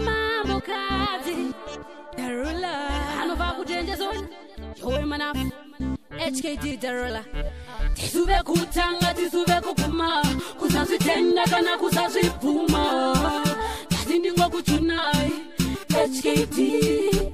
Mambo kazi Darula Anova kujenja zone Yowe manaf HKD Darula Tisuve kutanga tisuve kupuma Kusazitenda kana kusazipuma Tazindingwa kuchunai HKD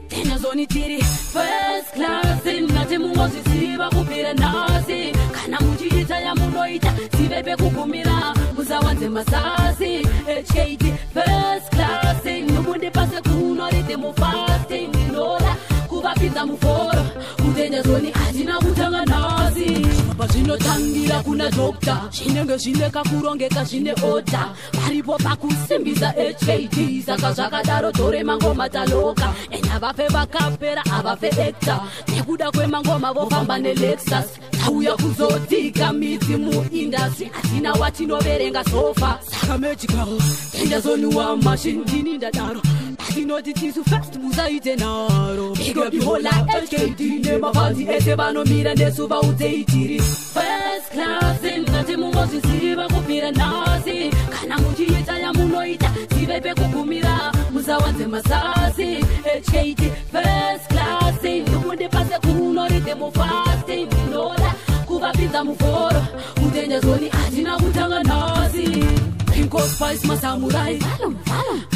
Tena zoni tiri First class Nati mungozi siba kupira nasi Kana mujita ya munoita Sibebe kukumira Muzawanze masasi HKD First class Numundi pase kunorite mu fasting Ninola Kuvapiza muforo Kutenja zoni ajina kutanga nasi Pazino tangira kuna dokta Shinenge shineka kurongeka shine ota Paripo pakusimbiza HKD Saka zakadaro tore mangoma taloka Ena vafe vakapera avafe ekta Nekuda kwe mangoma vofamba ne Lexus Tauya kuzotika midzi mu industry Atina watino verenga sofa Saka magical Tenja zoni wa machine dini ndadaro Patinoti tisu fast muzaite naro Big up yola HKD Nema vazi ete vano mira nesuva uteitiri First class Nati mungozi siva kupira nasi Kana muchiita ya munoita Sivepe kukumira Muzawanze masasi HKD First class Numundi pase kunorite mu fasting Ninola Kuvapiza muforo Kutenja zoni ajina kutanga nasi Pinko Spice masamurai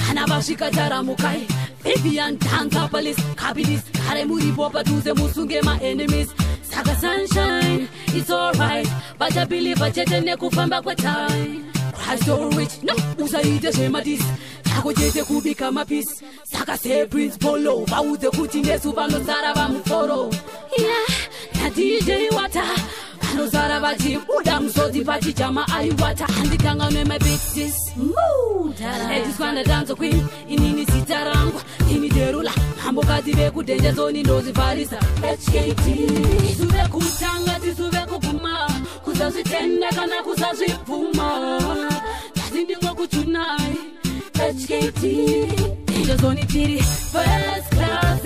Kana vashika jaramukai Vivian Tanka Police Capitis Kare muri popa tuze musunge ma enemies Saka sunshine It's alright Baja believe bajete ne kufamba kwa time Christ so rich No usaide shemadis Sako jete kubika mapis Saka say Prince Polo Bauze kutinde subano sarava muforo Yeah Na DJ Wata Ano sarava jibuda msoti pati chama aiwata Andikanga nwe my bitches Ladies kwanda dance queen Inini sitarangwa Ini derula Mambo kati veku denja zoni ndozi farisa HKT Tisuve kutanga tisuve kupuma Kusazitenda kana kusazipuma Tazindingwa kuchunai HKT Denja zoni tiri First